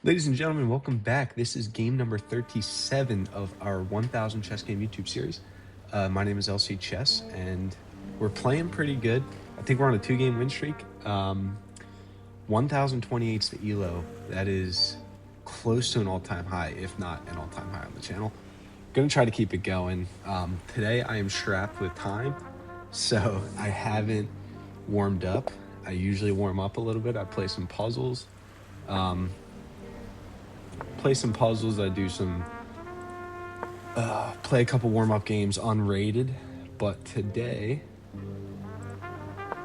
Ladies and gentlemen, welcome back. This is game number 37 of our 1000 Chess Game YouTube series. My name is LC Chess, and we're playing pretty good. I think we're on a 2-game win streak. 1028 is the ELO. That is close to an all-time high, if not an all-time high on the channel. Gonna try to keep it going. Today I am strapped with time, so I haven't warmed up. I usually warm up a little bit. I play some puzzles. I do some play a couple warm-up games unrated, but today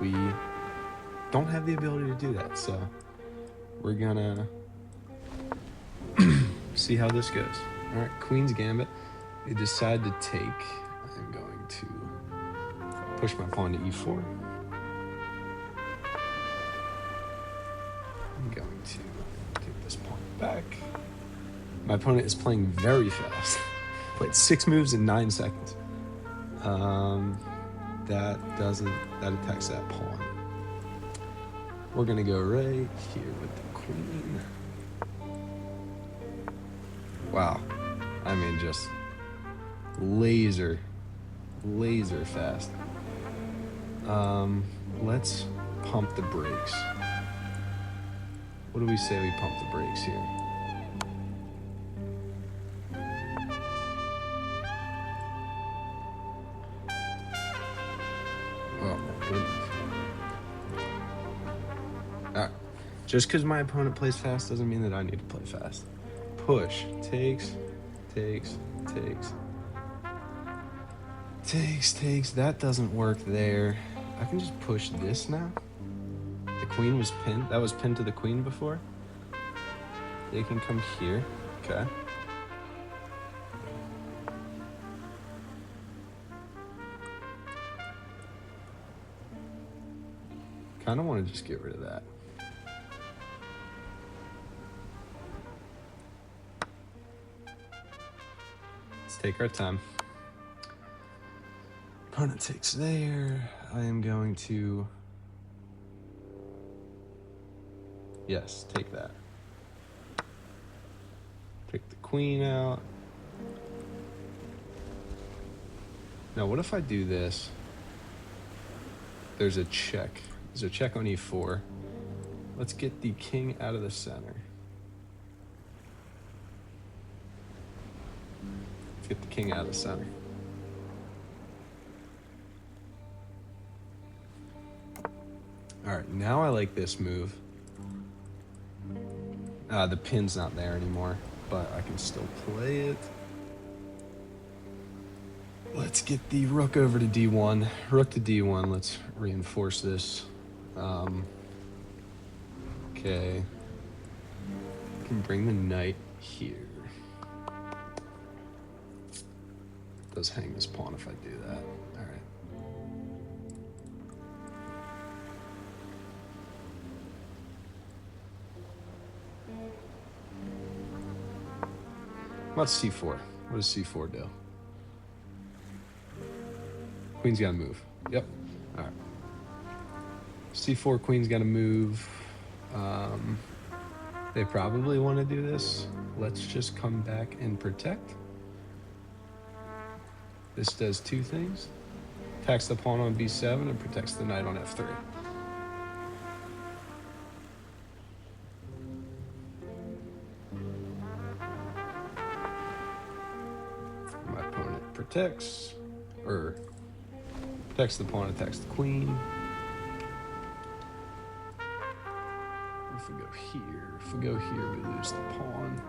we don't have the ability to do that, so we're gonna see how this goes. All right, Queen's Gambit. They decide to take. I'm going to push my pawn to e4. I'm going to take this pawn back. My opponent is playing very fast. Played 6 moves in 9 seconds. That attacks that pawn. We're gonna go right here with the queen. Wow. I mean, just laser fast. Let's pump the brakes. What do we say we pump the brakes here? Oh my goodness. Alright. Just because my opponent plays fast doesn't mean that I need to play fast. Push. Takes. That doesn't work there. I can just push this now. The queen was pinned. That was pinned to the queen before. They can come here. Okay. Kind of want to just get rid of that. Let's take our time. Opponent takes there. I am going to... Yes, take that. Take the queen out. Now, what if I do this? There's a check. There's a check on e4. Let's get the king out of the center. Let's get the king out of the center. All right, now I like this move. The pin's not there anymore, but I can still play it. Let's get the rook over to d1. Rook to d1. Let's reinforce this. Okay. I can bring the knight here. It does hang this pawn if I do that. All right. What's c4? What does c4 do? Queen's gotta move. Yep. All right. c4, queen's gotta move. They probably want to do this. Let's just come back and protect. This does 2 things. Attacks the pawn on b7 and protects the knight on f3. My opponent protects the pawn, attacks the queen. If we go here, we lose the pawn.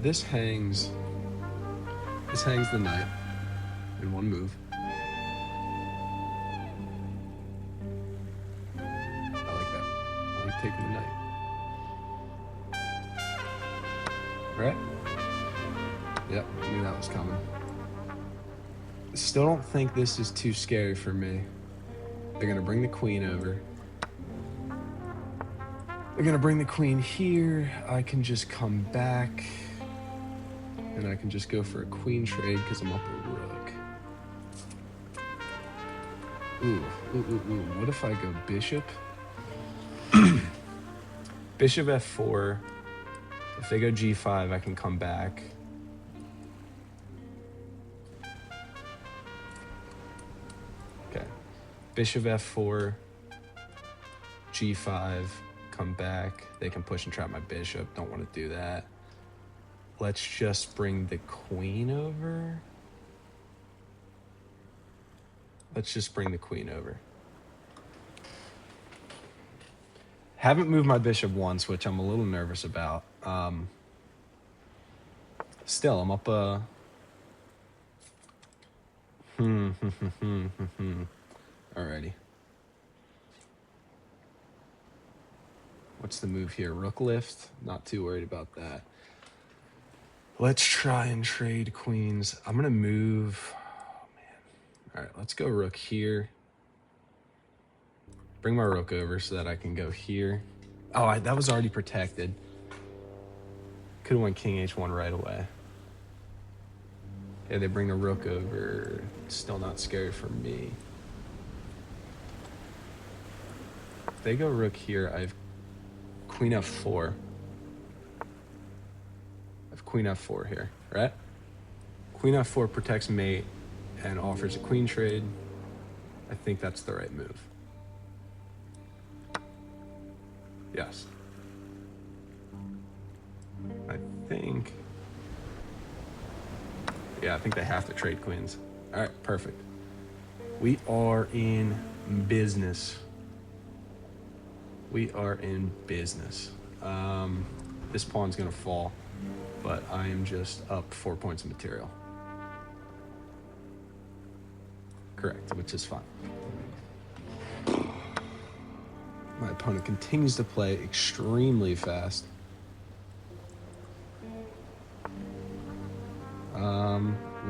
This hangs the knight in 1 move. I like that. I like taking the knight. right? Yep, knew that was coming. Still don't think this is too scary for me. They're gonna bring the queen over. They're gonna bring the queen here. I can just come back. And I can just go for a queen trade because I'm up a rook. Ooh. What if I go bishop? Bishop f4. If they go g5, I can come back. Okay. Bishop f4. g5. Come back. They can push and trap my bishop. Don't want to do that. Let's just bring the queen over. Let's just bring the queen over. Haven't moved my bishop once, which I'm a little nervous about. Still, I'm up a... Alrighty. What's the move here? Rook lift? Not too worried about that. Let's try and trade queens. I'm going to move... Oh, man. All right, let's go rook here. Bring my rook over so that I can go here. Oh, that was already protected. Could have went king h1 right away. Yeah, they bring the rook over. Still not scary for me. If they go rook here, I have queen f4. I have queen f4 here, right? Queen f4 protects mate and offers a queen trade. I think that's the right move. Yes. I think they have to trade queens. All right, perfect. We are in business. We are in business. This pawn's gonna fall, but I am just up 4 points of material. Correct, which is fine. My opponent continues to play extremely fast.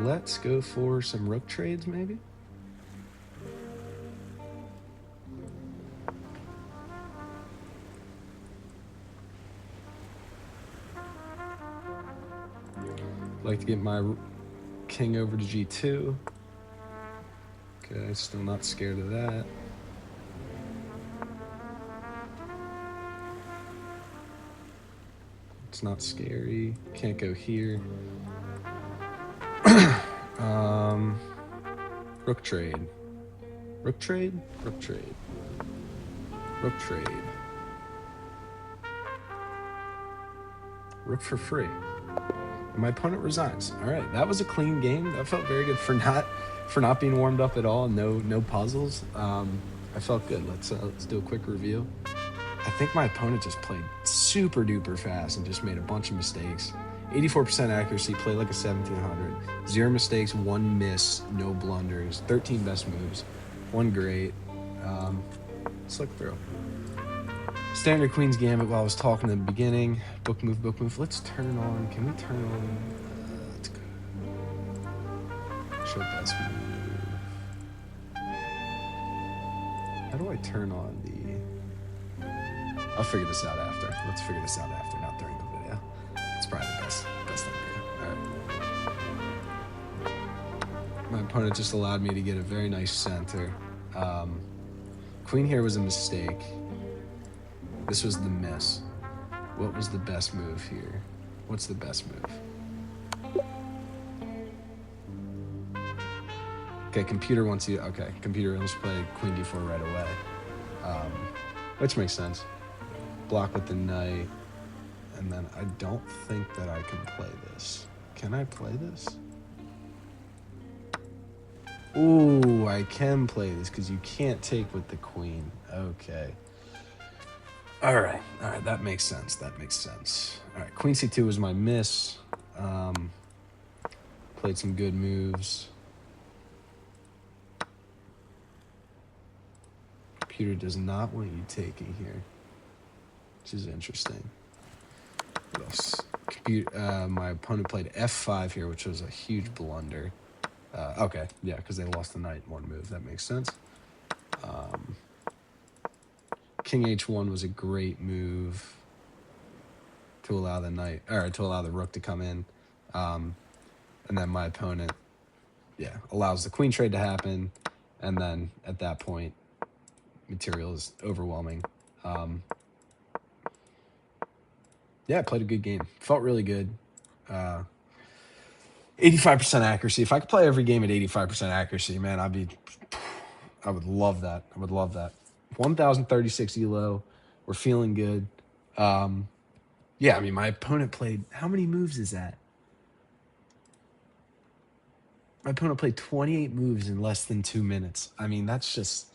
Let's go for some rook trades, maybe? Like to get my king over to g2. Okay, still not scared of that. It's not scary. Can't go here. Rook trade. Rook trade? Rook trade. Rook trade. Rook for free. And my opponent resigns. All right, that was a clean game. That felt very good for not being warmed up at all. No puzzles. I felt good. Let's do a quick review. I think my opponent just played super duper fast and just made a bunch of mistakes. 84% accuracy, played like a 1700. 0 mistakes, 1 miss, no blunders. 13 best moves, 1 great. Let's look through. Standard Queen's Gambit while I was talking in the beginning. Book move. Let's turn on. Can we turn on? Let's go. Show best move. How do I turn on the... I'll figure this out after. Let's figure this out after, not during the video. It's probably the best idea. All right. My opponent just allowed me to get a very nice center. Queen here was a mistake. This was the miss. What was the best move here? What's the best move? Okay, computer wants you... Okay, computer wants to play queen d4 right away. Which makes sense. Block with the knight. And then I don't think that I can play this. Can I play this? Ooh, I can play this because you can't take with the queen. Okay. All right, that makes sense. All right, queen c2 was my miss. Played some good moves. Computer does not want you taking here, which is interesting. What else? My opponent played f5 here, which was a huge blunder. Okay, yeah, because they lost the knight one move. That makes sense. King h1 was a great move to allow the knight, or to allow the rook to come in. And then my opponent, yeah, allows the queen trade to happen. And then at that point, material is overwhelming. Yeah, I played a good game. Felt really good. 85% accuracy. If I could play every game at 85% accuracy, man, I would love that. I would love that. 1,036 elo. We're feeling good. Yeah, I mean, my opponent played, how many moves is that? My opponent played 28 moves in less than 2 minutes. I mean, that's just,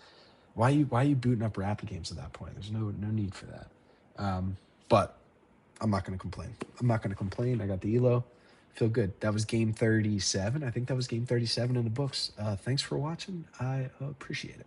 why are you booting up rapid games at that point? There's no need for that. But I'm not going to complain. I got the elo. Feel good. That was game 37. I think that was game 37 in the books. Thanks for watching. I appreciate it.